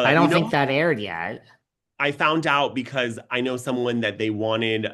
saw I that. don't think that aired yet. I found out because I know someone that they wanted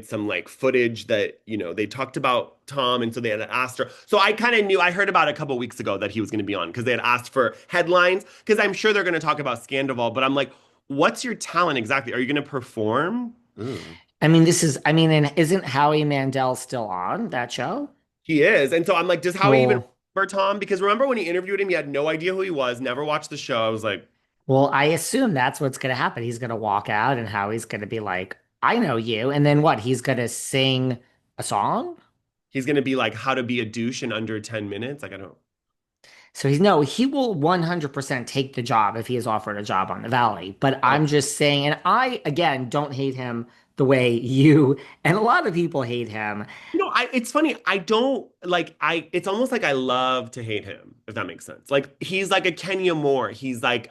some like footage that, they talked about Tom and so they had asked her. So I kind of knew I heard about it a couple weeks ago that he was going to be on because they had asked for headlines because I'm sure they're going to talk about Scandoval, but I'm like, what's your talent exactly? Are you going to perform? Ooh. And isn't Howie Mandel still on that show? He is. And so I'm like, does Howie even Well, remember Tom? Because remember when he interviewed him, he had no idea who he was, never watched the show. I was like, well, I assume that's what's going to happen. He's going to walk out and Howie's going to be like, I know you. And then what? He's going to sing a song? he's going to be like, how to be a douche in under 10 minutes. Like, I don't. So no, he will 100% take the job if he is offered a job on the Valley. But Oh. I'm just saying, and I, again, don't hate him the way you and a lot of people hate him. It's funny. I don't like it's almost like I love to hate him, if that makes sense. Like he's like a Kenya Moore. He's like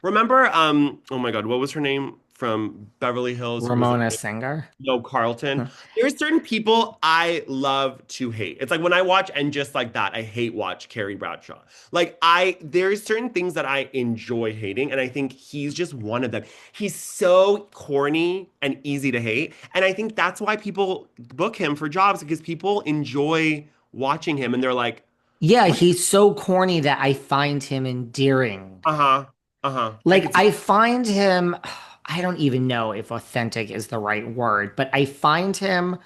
remember oh my God, what was her name from Beverly Hills who was Ramona Singer. no Carlton? There's certain people I love to hate. It's like when I watch and just like that, I hate watch Carrie Bradshaw. Like there's certain things that I enjoy hating, and I think he's just one of them. He's so corny and easy to hate, and I think that's why people book him for jobs because people enjoy watching him, and they're like, Yeah, what? he's so corny that I find him endearing. Uh-huh, uh-huh. I Like, could see. I find him, I don't even know if authentic is the right word, but I find him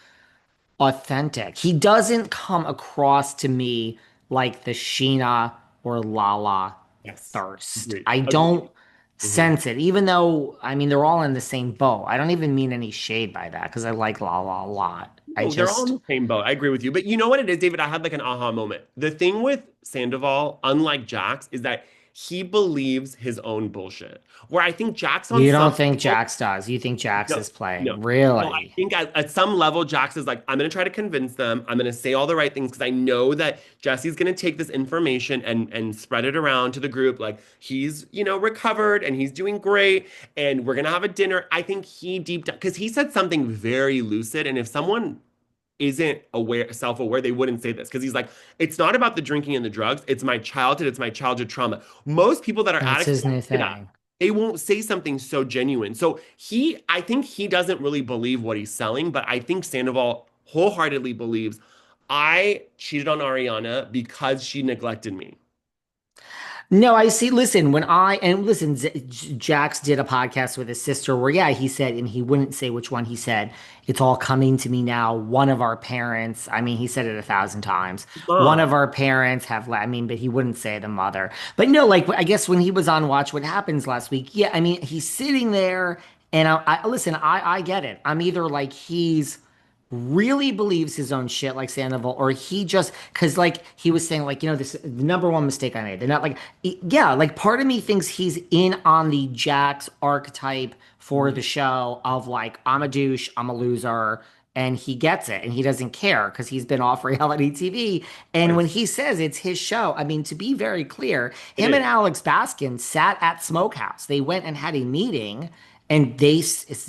authentic. He doesn't come across to me like the Sheena or Lala Yes, thirst. agreed, I agreed. don't Mhm. sense it, even though, I mean, they're all in the same boat. I don't even mean any shade by that because I like Lala a lot. I No, they're all in just, the same boat. I agree with you. But you know what it is, David? I had like an aha moment. The thing with Sandoval, unlike Jax, is that he believes his own bullshit. Where I think Jax on you don't some think level, Jax does. You think Jax no, is no. playing. No, I Really? think at some level, Jax is like, I'm going to try to convince them. I'm going to say all the right things because I know that Jesse's going to take this information and spread it around to the group. Like he's, recovered and he's doing great and we're going to have a dinner. I think he deep down, because he said something very lucid. And if someone isn't aware, self-aware, they wouldn't say this because he's like, it's not about the drinking and the drugs. It's my childhood trauma. Most people that are That's addicts his won't new say that. thing. They won't say something so genuine. So I think he doesn't really believe what he's selling, but I think Sandoval wholeheartedly believes I cheated on Ariana because she neglected me. No, I see. Listen, Jax did a podcast with his sister where, yeah, he said, and he wouldn't say which one he said, it's all coming to me now. One of our parents, I mean, he said it 1,000 times. One of Mom. our parents I mean, but he wouldn't say the mother. But no, like, I guess when he was on Watch What Happens last week, yeah, I mean, he's sitting there and listen, I get it. I'm either like, he's really believes his own shit like Sandoval, or he just because like he was saying like this the number one mistake I made. They're not like yeah, like part of me thinks he's in on the Jax archetype for Mhm. the show of like I'm a douche, I'm a loser. And he gets it and he doesn't care because he's been off reality TV. And when Yes, he says it's his show, I mean, to be very clear, it him and is. Alex Baskin sat at Smokehouse. They went and had a meeting and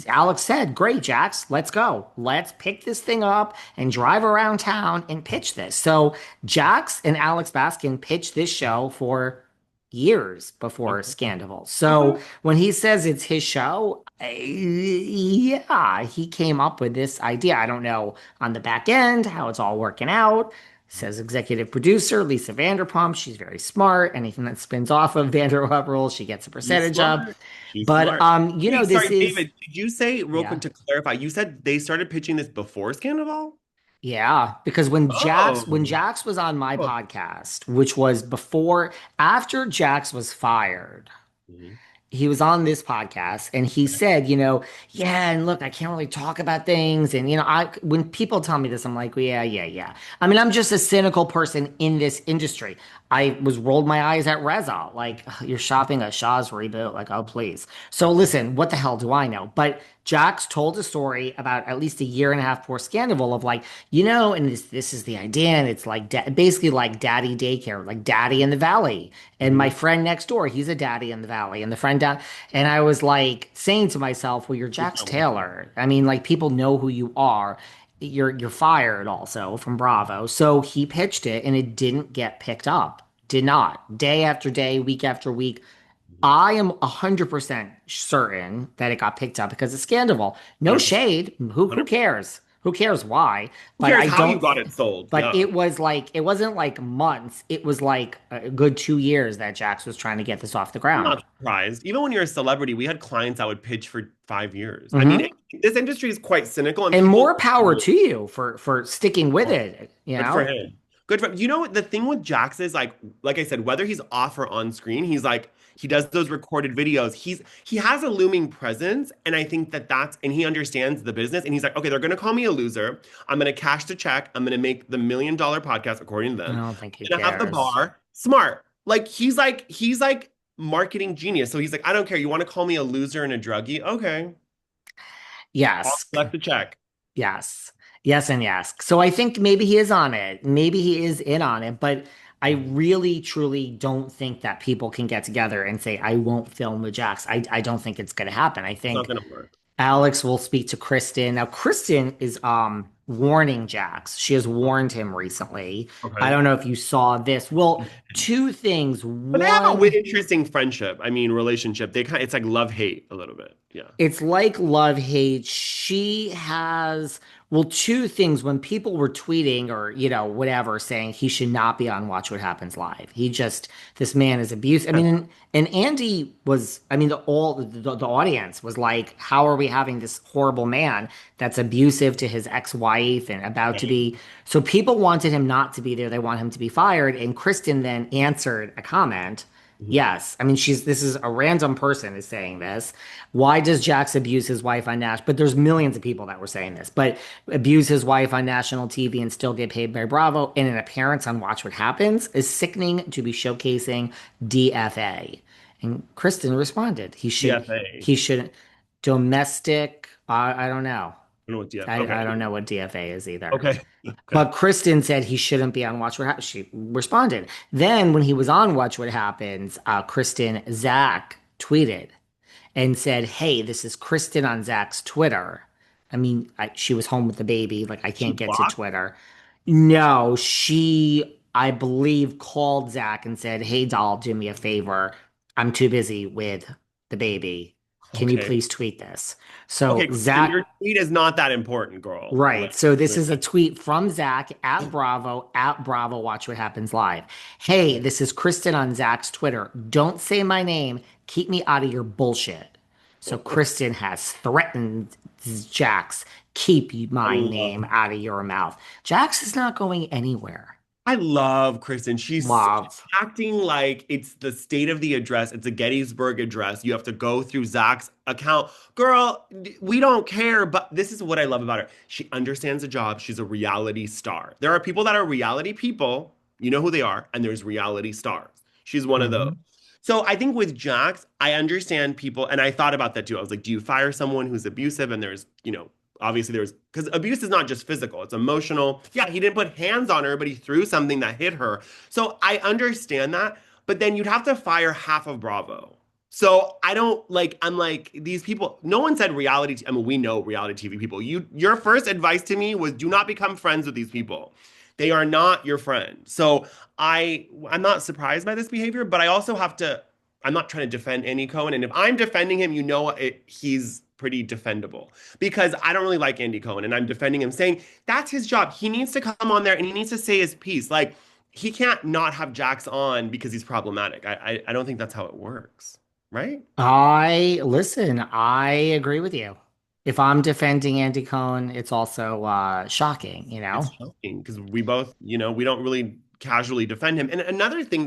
Alex said, "Great, Jax, let's go. Let's pick this thing up and drive around town and pitch this." So Jax and Alex Baskin pitched this show for years before Okay. Scandival. Okay. So when he says it's his show, yeah, he came up with this idea. I don't know on the back end how it's all working out. Says executive producer Lisa Vanderpump. She's very smart. Anything that spins off of Vanderpump Rules, she gets a She's percentage of. smart. She's But smart. Wait, this sorry, is David, did you say real yeah. quick to clarify, you said they started pitching this before Scandoval? Yeah, because when Oh. Jax was on my Oh. podcast, which was before after Jax was fired, Mhm. he was on this podcast and he said, yeah, and look, I can't really talk about things. And, I when people tell me this, I'm like, well, yeah, yeah, yeah. I mean, I'm just a cynical person in this industry. I was rolled my eyes at Reza, like, "Ugh, you're shopping a Shaw's reboot. Like, oh, please. So listen, what the hell do I know? But Jax told a story about at least a year and a half before Scandal of like, and this is the idea, and it's like basically like daddy daycare, like daddy in the valley. And my Mhm. friend next door, he's a daddy in the valley, and the friend down, and I was like saying to myself, well, you're You're Jax telling me. Taylor. I mean, like people know who you are. You're fired also from Bravo. So he pitched it and it didn't get picked up. Did not. Day after day, week after week. I am 100% certain that it got picked up because of Sandoval. No 100%. shade. Who 100%. cares? Who cares why? Who But cares I how you don't. got it sold? But Yeah. it wasn't like months. It was like a good 2 years that Jax was trying to get this off the I'm ground. not surprised. Even when you're a celebrity, we had clients that would pitch for 5 years. I mean, Hmm. this industry is quite cynical and And people. more power to you for sticking with it. You Good for know. him. Good for you know what the thing with Jax is like I said, whether he's off or on screen, he's like he does those recorded videos. He has a looming presence, and I think that's and he understands the business. And he's like, okay, they're gonna call me a loser. I'm gonna cash the check. I'm gonna make the $1 million podcast according to I them. don't think he I'm gonna have the cares. bar. Smart. Like he's like marketing genius. So he's like, I don't care. You want to call me a loser and a druggie? Okay, I'll Yes. collect the check. Yes. Yes, and yes. So I think maybe he is on it. Maybe he is in on it, but I really truly don't think that people can get together and say, I won't film with Jax. I don't think it's going to happen. I It's not think gonna work. Alex will speak to Kristen. Now, Kristen is warning Jax. She has warned him recently. I Okay. don't know if you saw this. Well, two things. But they have a One, interesting friendship. I mean, relationship. They kind of, it's like love hate a little bit. Yeah. it's like love hate. She has, well, two things. When people were tweeting or, whatever, saying he should not be on Watch What Happens Live. This man is abuse. I mean, and Andy was, I mean, the audience was like, how are we having this horrible man that's abusive to his ex-wife and about to be, so people wanted him not to be there. They want him to be fired. And Kristen then answered a comment. Mhm. Yes. I mean, this is a random person is saying this. Why does Jax abuse his wife on Nash? But there's millions of people that were saying this, but abuse his wife on national TV and still get paid by Bravo in an appearance on Watch What Happens is sickening to be showcasing DFA. And Kristen responded, DFA. he shouldn't, domestic, I don't know. I don't know what DFA. I Okay. don't know what DFA is either. Okay. Okay. But Kristen said he shouldn't be on Watch What Happens. She responded. Then, when he was on Watch What Happens, Zach tweeted and said, "Hey, this is Kristen on Zach's Twitter." I mean, she was home with the baby. Like, I She can't get to blocked. Twitter. No, I believe, called Zach and said, "Hey, doll, do me a favor. I'm too busy with the baby. Can you Okay. please tweet this?" So, Okay, Kristen, Zach. your tweet is not that important, girl. Right. Like, So this is a tweet from Zach at Bravo Watch What Happens Live. Hey, this is Kristen on Zach's Twitter. Don't say my name. Keep me out of your bullshit. So Kristen has threatened Jax, keep I my name love. out of your mouth. Jax is not going anywhere. I love Kristen. She's Love. acting like it's the state of the address. It's a Gettysburg Address. You have to go through Zach's account. Girl, we don't care, but this is what I love about her. She understands the job. She's a reality star. There are people that are reality people, you know who they are, and there's reality stars. She's one of those. Hmm. So I think with Jax, I understand people, and I thought about that too. I was like, do you fire someone who's abusive? And obviously there's because abuse is not just physical, it's emotional. Yeah, he didn't put hands on her, but he threw something that hit her. So I understand that, but then you'd have to fire half of Bravo. So I don't like I'm like these people, no one said I mean, we know reality TV people. Your first advice to me was do not become friends with these people. They are not your friend. So I'm not surprised by this behavior, but I also have to I'm not trying to defend Andy Cohen. And if I'm defending him, he's pretty defendable because I don't really like Andy Cohen and I'm defending him saying that's his job. He needs to come on there and he needs to say his piece. Like he can't not have Jax on because he's problematic. I don't think that's how it works, right? I agree with you. If I'm defending Andy Cohen, it's also shocking, you know? It's shocking because we both, we don't really casually defend him. And another thing